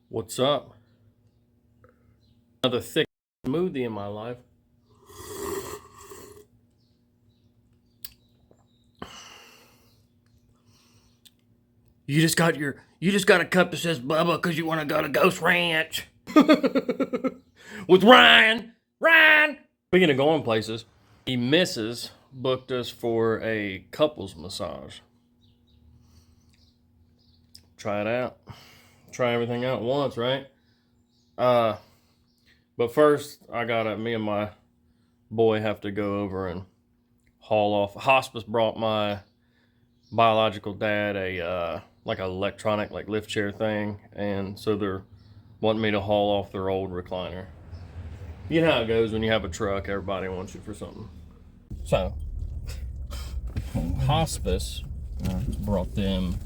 What's up? Another thick smoothie in my life. You just got a cup that says Bubba because you want to go to Ghost Ranch with Ryan. Ryan. Speaking of going places, the missus booked us for a couples massage. Try it out. Try everything out at once, right? But first, me and my boy have to go over and haul off. Hospice brought my biological dad a like an electronic lift chair thing, and so they're wanting me to haul off their old recliner. You know how it goes when you have a truck, everybody wants you for something. So hospice brought them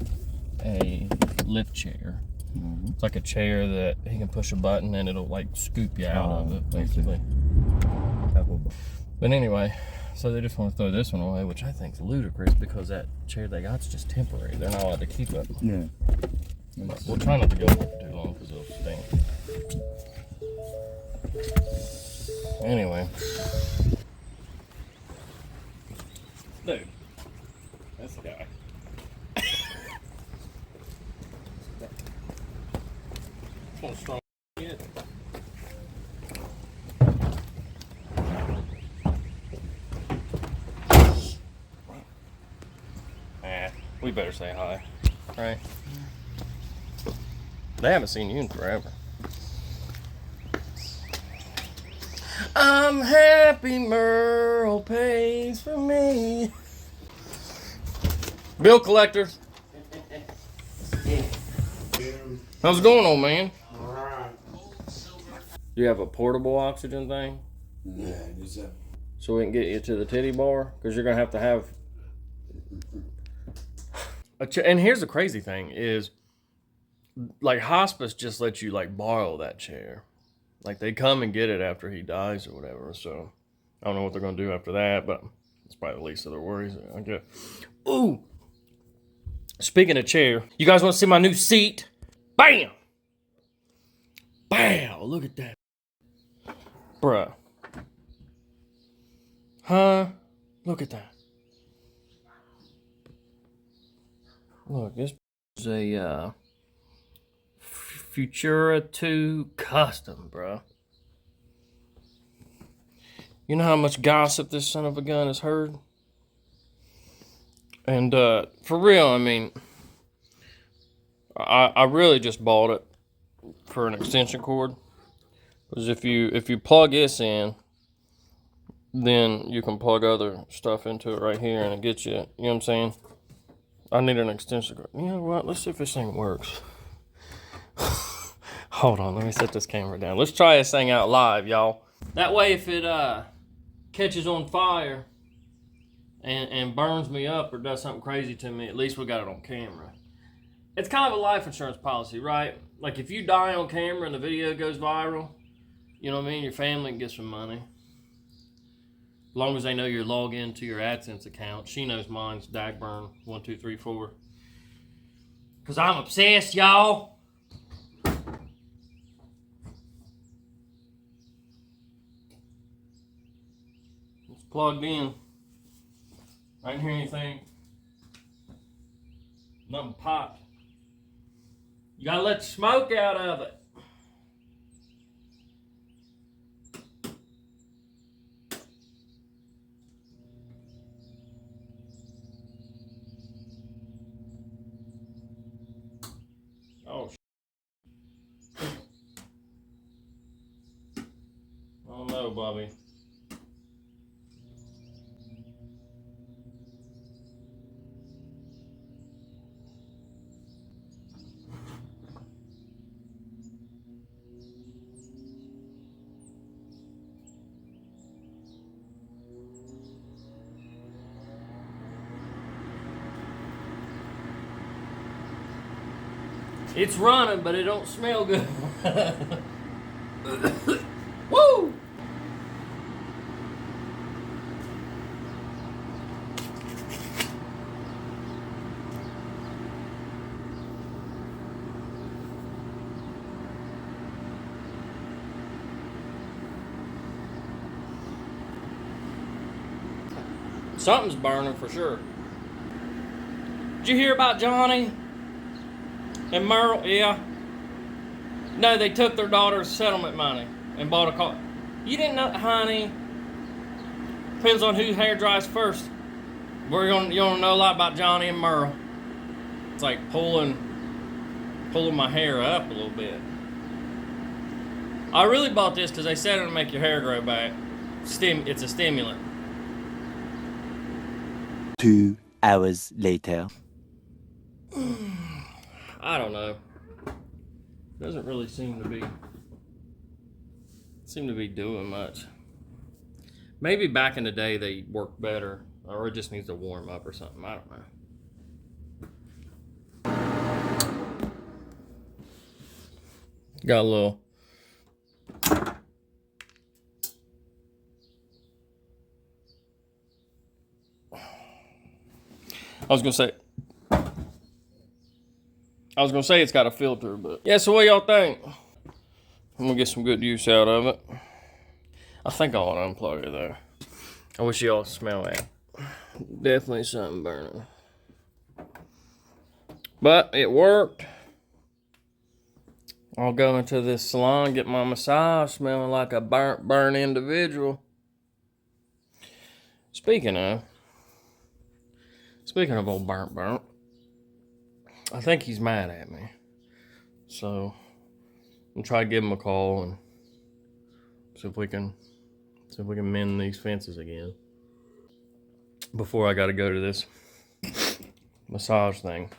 a lift chair. It's like a chair that he can push a button and it'll like scoop you out of it, basically. But anyway, so they just want to throw this one away, which I think is ludicrous because that chair they got's just temporary. They're not allowed to keep it. Yeah. But we'll try not to go for too long because it'll stink. Anyway. Dude. That's the guy. That's a strong kid. We better say hi, right? They haven't seen you in forever. I'm happy Merle pays for me. Bill collector. How's it going, old man? Alright. Do you have a portable oxygen thing? Yeah, just that. So we can get you to the titty bar? Because you're going to have and here's the crazy thing is, like, hospice just lets you like borrow that chair. Like, they come and get it after he dies or whatever. So I don't know what they're gonna do after that, but it's probably the least of their worries, I guess. Ooh, speaking of chair, you guys want to see my new seat? Bam, bow. Look at that, bruh. Huh? Look at that. Look, this is a Futura 2 custom, bro. You know how much gossip this son of a gun has heard? And for real, I mean, I really just bought it for an extension cord. Because if you plug this in, then you can plug other stuff into it right here and it gets you, you know what I'm saying? I need an extension cord. You know what? Let's see if this thing works. Hold on, let me set this camera down. Let's try this thing out live, y'all. That way, if it catches on fire and burns me up or does something crazy to me, at least we got it on camera. It's kind of a life insurance policy, right? Like, if you die on camera and the video goes viral, you know what I mean? Your family can get some money. As long as they know you're logged into your AdSense account. She knows mine's Dagburn1234. Because I'm obsessed, y'all. It's plugged in. I didn't hear anything. Nothing popped. You gotta let the smoke out of it. Oh, oh no, Bobby. It's running, but it don't smell good. Woo! Something's burning for sure. Did you hear about Johnny and Merle? Yeah. No, they took their daughter's settlement money and bought a car. You didn't know, honey. Depends on whose hair dries first. You want to know a lot about Johnny and Merle. It's like pulling my hair up a little bit. I really bought this because they said it'll make your hair grow back. It's a stimulant. 2 hours later. I don't know. Doesn't really seem to be doing much. Maybe back in the day they worked better, or it just needs to warm up or something. I don't know. Got a little. I was gonna say it's got a filter, but yeah. So what y'all think? I'm gonna get some good use out of it. I think I want to unplug it though. I wish y'all smell that. Definitely something burning, but it worked. I'll go into this salon, get my massage, smelling like a burnt individual. Speaking of old burnt, I think he's mad at me. So I'm trying to give him a call and see if we can mend these fences again before I got to go to this massage thing.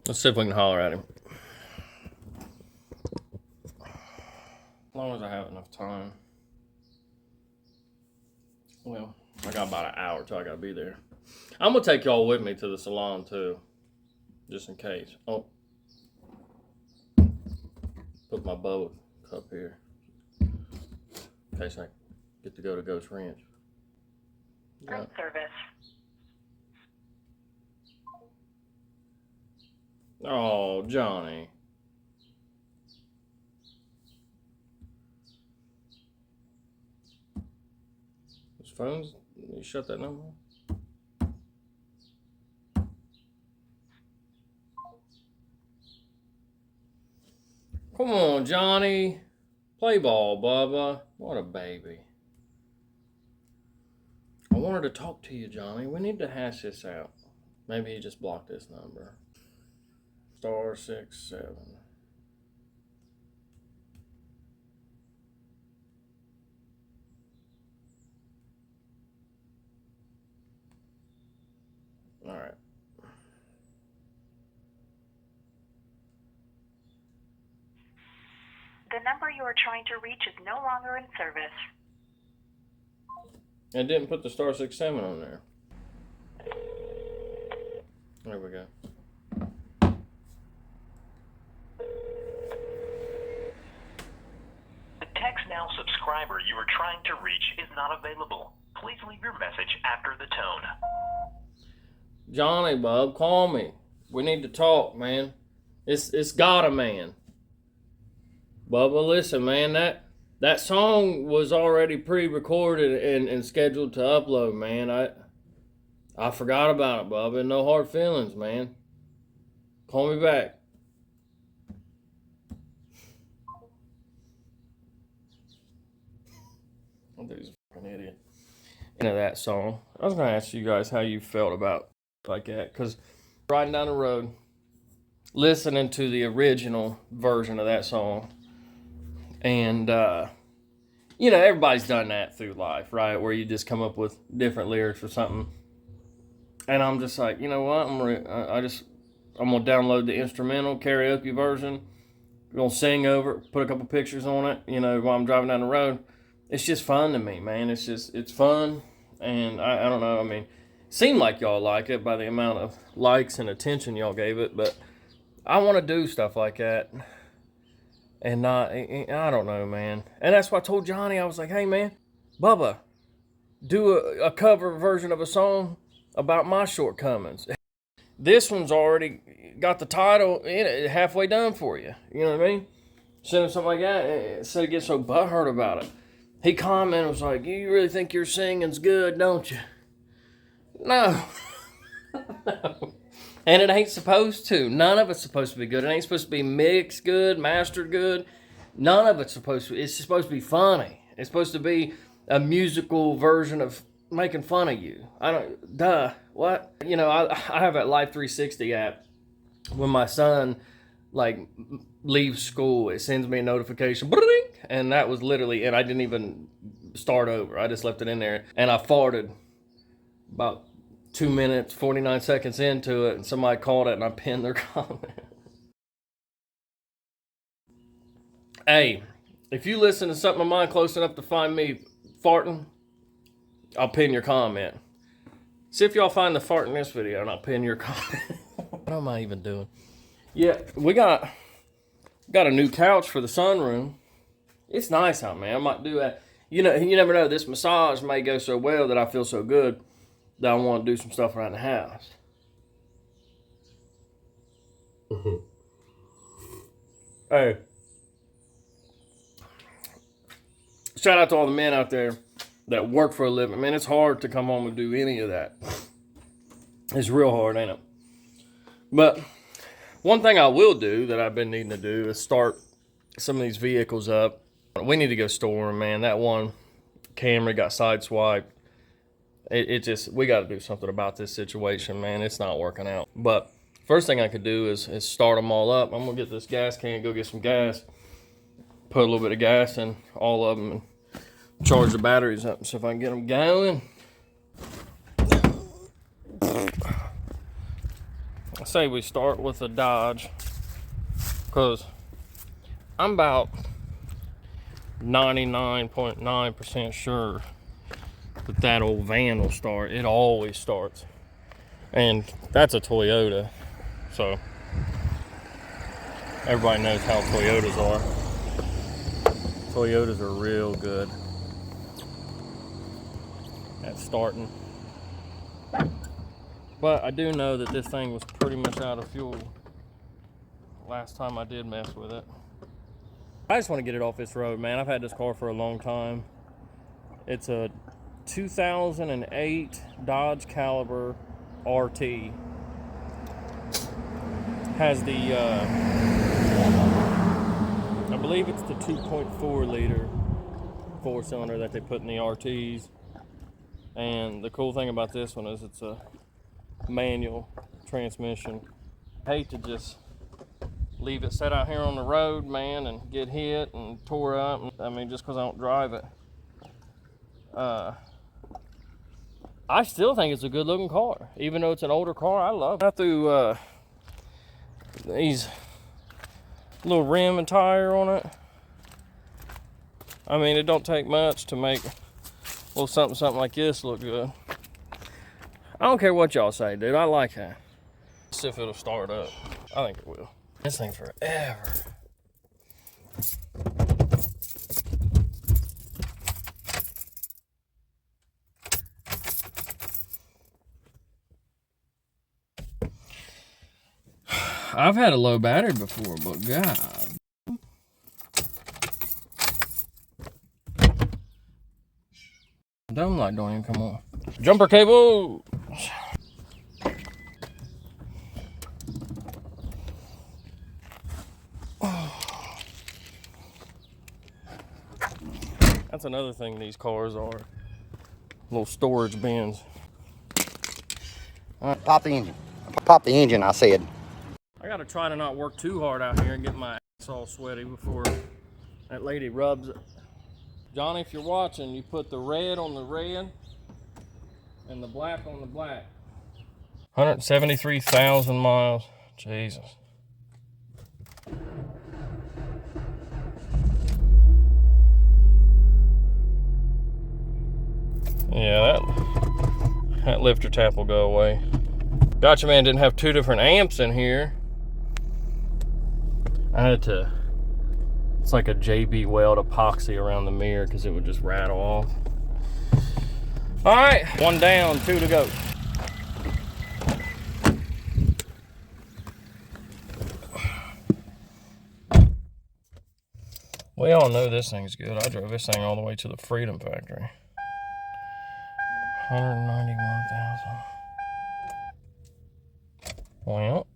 Let's see if we can holler at him. As long as I have enough time. Well, I got about an hour till I gotta be there. I'm gonna take y'all with me to the salon too, just in case. Oh, put my boa cup here in case I get to go to Ghost Ranch. Room service. Oh, Johnny. His phone's, you shut that number off? Come on, Johnny. Play ball, Bubba. What a baby. I wanted to talk to you, Johnny. We need to hash this out. Maybe he just blocked this number. *67. All right. The number you are trying to reach is no longer in service. It didn't put the *67 on there. There we go. The Text Now subscriber you are trying to reach is not available. Please leave your message after the tone. Johnny, bub, call me. We need to talk, man. It's got a man. Bubba, listen, man, that song was already pre-recorded and scheduled to upload, man. I forgot about it, Bubba. No hard feelings, man. Call me back. That dude's a fucking idiot. Into that song. I was gonna ask you guys how you felt about like that, because riding down the road, listening to the original version of that song, and you know, everybody's done that through life, right? Where you just come up with different lyrics or something. And I'm just like, you know what? I'm gonna download the instrumental karaoke version. I'm gonna sing over it, put a couple pictures on it, you know, while I'm driving down the road. It's just fun to me, man. It's fun, and I don't know. I mean, it seemed like y'all like it by the amount of likes and attention y'all gave it, but I want to do stuff like that. And not, I don't know, man. And that's why I told Johnny, I was like, hey, man, Bubba, do a cover version of a song about my shortcomings. This one's already got the title in it, halfway done for you. You know what I mean? Send him something like that, instead of getting so butthurt about it. He commented, was like, you really think your singing's good, don't you? No. No. And it ain't supposed to. None of it's supposed to be good. It ain't supposed to be mixed good, mastered good. None of it's supposed to. It's supposed to be funny. It's supposed to be a musical version of making fun of you. I don't. Duh. What? You know, I have that Life 360 app. When my son like leaves school, it sends me a notification, and that was literally. And I didn't even start over. I just left it in there, and I farted about 2 minutes, 49 seconds into it, and somebody called it, and I pinned their comment. Hey, if you listen to something of mine close enough to find me farting, I'll pin your comment. See if y'all find the fart in this video, and I'll pin your comment. What am I even doing? Yeah, we got a new couch for the sunroom. It's nice out, man. I might do that. You know, you never know. This massage may go so well that I feel so good that I want to do some stuff around the house. Hey. Shout out to all the men out there that work for a living. Man, it's hard to come home and do any of that. It's real hard, ain't it? But one thing I will do that I've been needing to do is start some of these vehicles up. We need to go store them, man. That one Camry got sideswiped. It just, we got to do something about this situation, man. It's not working out. But first thing I could do is start them all up. I'm going to get this gas can, go get some gas, put a little bit of gas in all of them, and charge the batteries up. So if I can get them going. I say we start with a Dodge, because I'm about 99.9% sure that old van will start. It always starts. And that's a Toyota. So everybody knows how Toyotas are. Toyotas are real good at starting. But I do know that this thing was pretty much out of fuel last time I did mess with it. I just want to get it off this road, man. I've had this car for a long time. It's a 2008 Dodge Caliber RT. Has the, I believe it's the 2.4 liter 4-cylinder that they put in the RTs. And the cool thing about this one is it's a manual transmission. I hate to just leave it set out here on the road, man, and get hit and tore up. I mean, just because I don't drive it. I still think it's a good looking car. Even though it's an older car, I love it. I threw these little rim and tire on it. I mean, it don't take much to make a little something like this look good. I don't care what y'all say, dude. I like that. Let's see if it'll start up. I think it will. This thing forever. I've had a low battery before, but God. Dome light don't even come on. Jumper cable. That's another thing these cars are. Little storage bins. Pop the engine. Pop the engine, I said. I gotta try to not work too hard out here and get my ass all sweaty before that lady rubs it. Johnny, if you're watching, you put the red on the red and the black on the black. 173,000 miles. Jesus. Yeah, that lifter tap will go away. Gotcha Man didn't have two different amps in here. I had to, it's like a JB Weld epoxy around the mirror because it would just rattle off. All right, one down, two to go. We all know this thing's good. I drove this thing all the way to the Freedom Factory. 191,000. Well.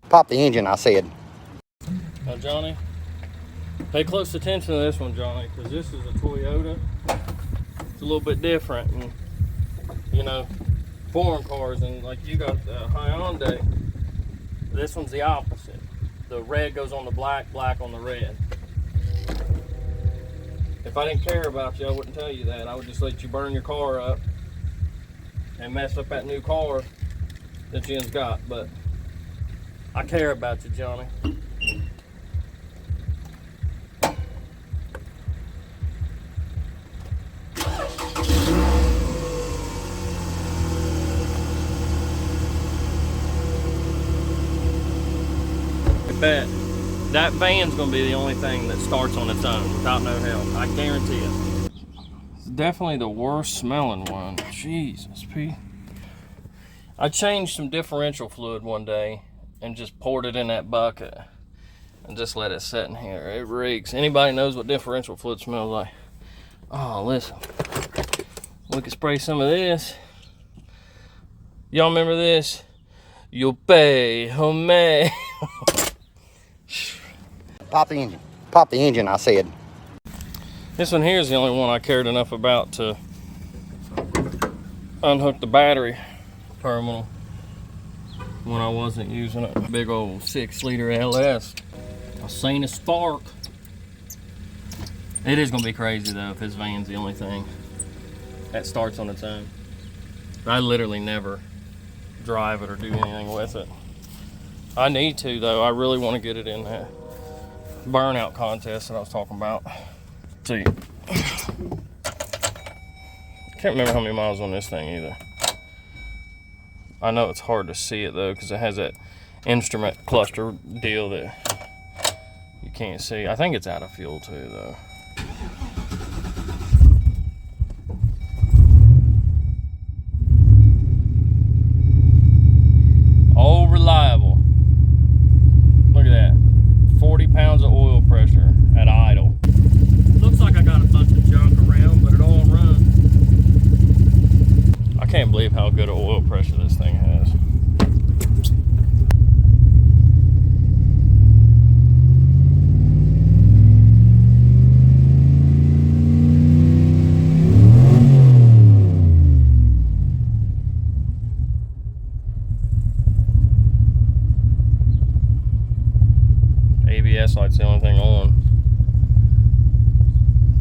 Pop the engine, I said. Now, Johnny, pay close attention to this one, Johnny, because this is a Toyota. It's a little bit different, and you know, foreign cars, and like you got the Hyundai. This one's the opposite. The red goes on the black, black on the red. If I didn't care about you, I wouldn't tell you that. I would just let you burn your car up and mess up that new car that Jen's got. But I care about you, Johnny. Bet that van's gonna be the only thing that starts on its own without no help. I guarantee it. It's definitely the worst smelling one. Jesus, P. I changed some differential fluid one day and just poured it in that bucket and just let it sit in here. It reeks. Anybody knows what differential fluid smells like? Oh, listen. We can spray some of this. Y'all remember this? You'll pay, homie. Pop the engine. Pop the engine, I said. This one here is the only one I cared enough about to unhook the battery terminal when I wasn't using it. Big old 6-liter LS. I seen a spark. It is gonna be crazy though if this van's the only thing that starts on its own. I literally never drive it or do anything with it. I need to though. I really want to get it in that burnout contest that I was talking about. Let's see. Can't remember how many miles on this thing either. I know it's hard to see it though because it has that instrument cluster deal that you can't see. I think it's out of fuel too though. All reliable. Look at that. 40 pounds of oil pressure at idle. Looks like I got a bunch of junk around, but it all runs. I can't believe how good of oil pressure this thing has. ABS light's the only thing on.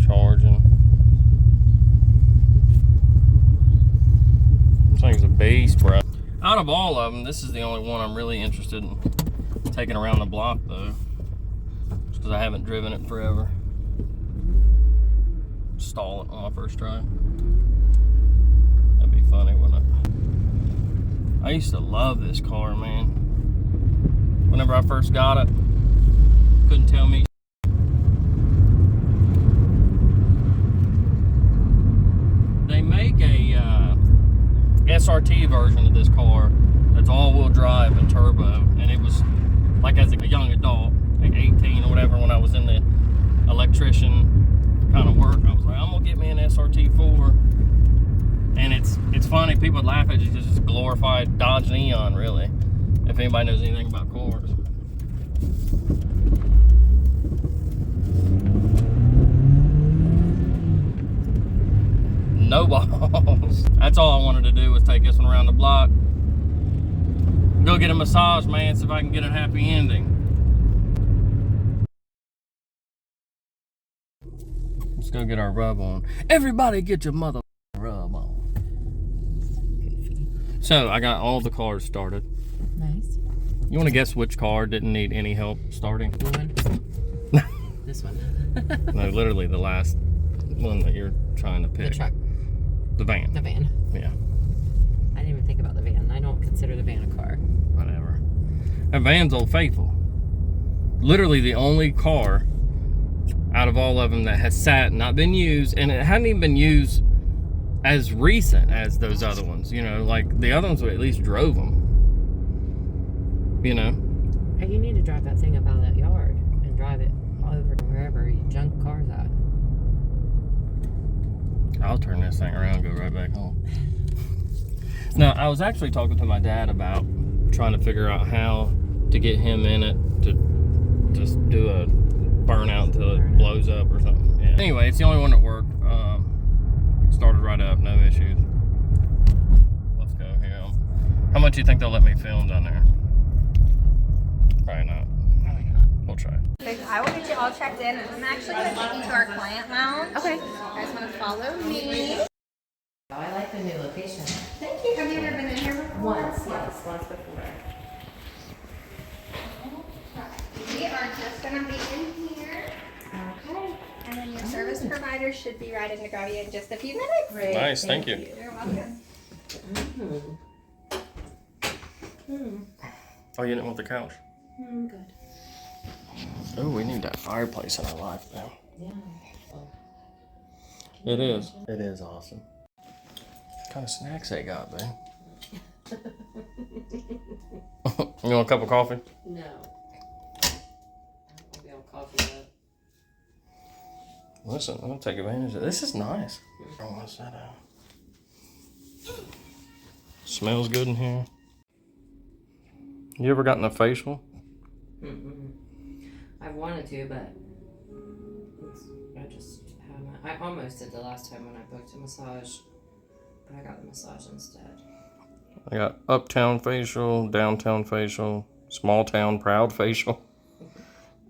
Charging. This thing's a beast, bro. Out of all of them, this is the only one I'm really interested in taking around the block, though. Just because I haven't driven it forever. Stall it on my first try. That'd be funny, wouldn't it? I used to love this car, man. Whenever I first got it, couldn't tell me. They make a SRT version of this car that's all-wheel drive and turbo, and it was like as a young adult, like 18 or whatever, when I was in the electrician kind of work, I was like, I'm gonna get me an SRT4. And it's funny, people would laugh at you because it's a glorified Dodge Neon, really, if anybody knows anything about cars. No balls. That's all I wanted to do was take this one around the block. Go get a massage, man, see if I can get a happy ending. Let's go get our rub on. Everybody get your mother rub on. So I got all the cars started. Nice. You want to guess which car didn't need any help starting? Blue one? This one. No, literally the last one that you're trying to pick. The truck. The van. The van. Yeah. I didn't even think about the van. I don't consider the van a car. Whatever. That van's Old Faithful. Literally the only car out of all of them that has sat and not been used, and it hadn't even been used as recent as those other ones. You know, like the other ones we at least drove them. You know. Hey, you need to drive that thing up out of that yard and drive it all over to wherever you junk cars at. I'll turn this thing around and go right back home. Now, I was actually talking to my dad about trying to figure out how to get him in it to just do a burnout until it blows up or something. Yeah. Anyway, it's the only one that worked. Started right up, no issues. Let's go here. How much do you think they'll let me film down there? Probably not. We'll try. I will get you all checked in. I'm actually going to take you to our client lounge. Okay. You guys want to follow me? I like the new location. Thank you. Have you ever been in here before? Once before. We are just going to be in here. Okay. And then your service provider should be right in to grab you in just a few minutes. Great. Nice, thank you. You're welcome. Oh, you didn't want the couch? Good. Oh, we need that fireplace in our life now. Yeah. It is. It is awesome. What kind of snacks they got, babe? You want a cup of coffee? No. Maybe I'll coffee that. Listen, I'm gonna take advantage of this. Is nice. Oh, what's that out? Smells good in here. You ever gotten a facial? I've wanted to, but I just haven't. I almost did the last time when I booked a massage, but I got the massage instead. I got uptown facial, downtown facial, small town proud facial,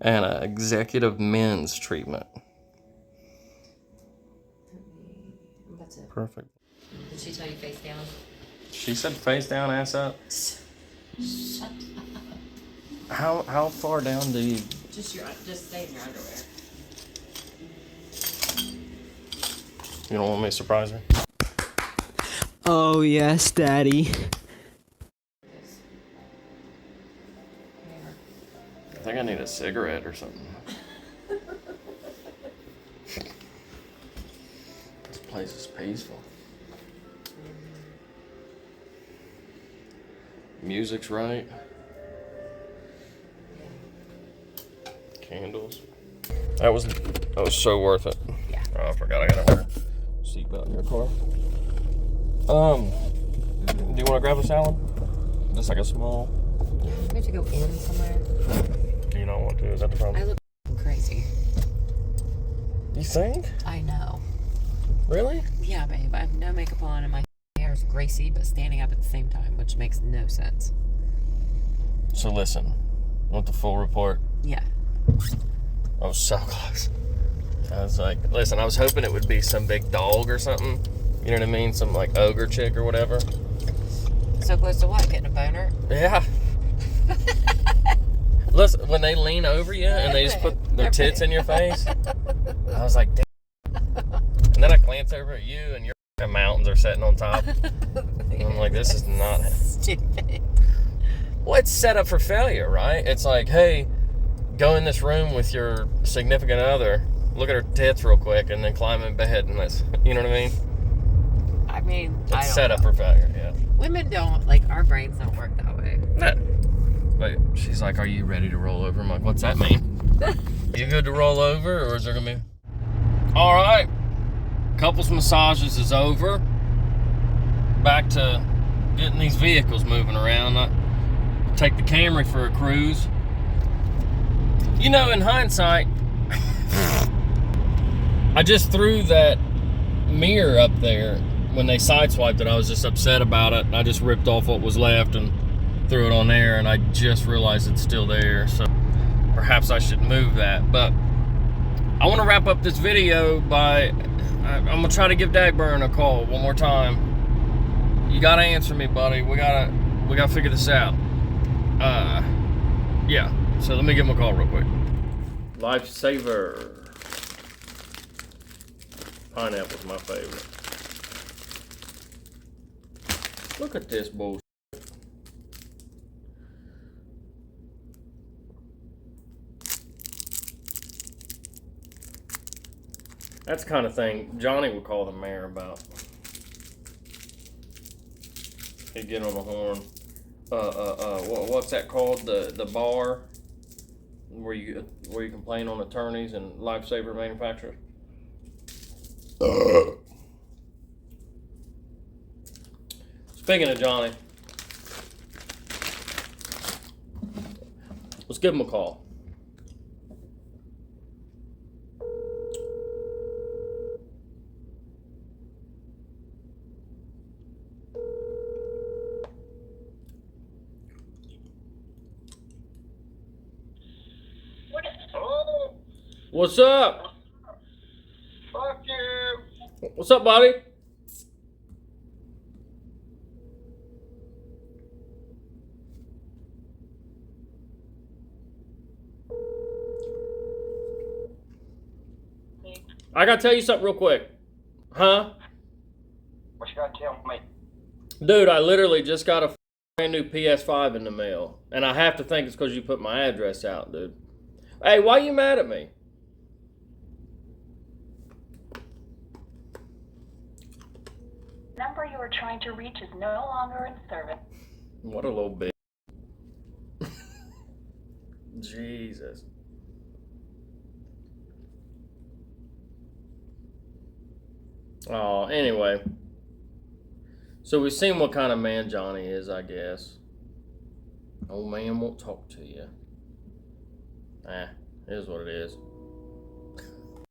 and an executive men's treatment. I'm about to. Perfect. Did she tell you face down? She said face down, ass up. Shut up. How far down do you? Just stay in your underwear. You don't want me to surprise her? Oh, yes, Daddy. I think I need a cigarette or something. This place is peaceful. Music's right. Candles. That was so worth it. Yeah. Oh, I forgot I gotta wear a seatbelt in your car. Do you want to grab a salad? Just like a small. We have to go in somewhere. Do you not want to? Is that the problem? I look crazy. You think? I know. Really? Yeah, babe. I have no makeup on and my hair is greasy, but standing up at the same time, which makes no sense. So listen, want the full report? Yeah. I was so close. I was like, listen, I was hoping it would be some big dog or something. You know what I mean? Some like ogre chick or whatever. So close to what? Getting a boner? Yeah. Listen, when they lean over you and they just put their tits in your face, I was like, damn. And then I glance over at you and your mountains are sitting on top. And I'm like, this is not stupid. Well, it's set up for failure, right? It's like, hey, go in this room with your significant other, look at her tits real quick, and then climb in bed, and that's, you know what I mean? I mean, It's set up for failure, yeah. Women don't, like, our brains don't work that way. No. But she's like, are you ready to roll over? I'm like, what's that mean? You good to roll over, or is there gonna be... All right. Couples massages is over. Back to getting these vehicles moving around. I take the Camry for a cruise. You know, in hindsight, I just threw that mirror up there. When they sideswiped it, I was just upset about it. I just ripped off what was left and threw it on there, and I just realized it's still there. So perhaps I should move that. But I want to wrap up this video by... I'm going to try to give Dagburn a call one more time. You got to answer me, buddy. We got to figure this out. Yeah. So let me give him a call real quick. Lifesaver. Pineapple's my favorite. Look at this bullshit. That's the kind of thing Johnny would call the mayor about. He'd get on the horn. What's that called? The bar where you complain on attorneys and Lifesaver manufacturers. Speaking of Johnny, let's give him a call. What's up? Fuck you. What's up, buddy? I gotta tell you something real quick. Huh? What you gotta tell me? Dude, I literally just got a brand new PS5 in the mail. And I have to think it's because you put my address out, dude. Hey, why you mad at me? The number you are trying to reach is no longer in service. What a little bit. Jesus. Oh, anyway. So we've seen what kind of man Johnny is, I guess. Old man won't talk to you. It is what it is.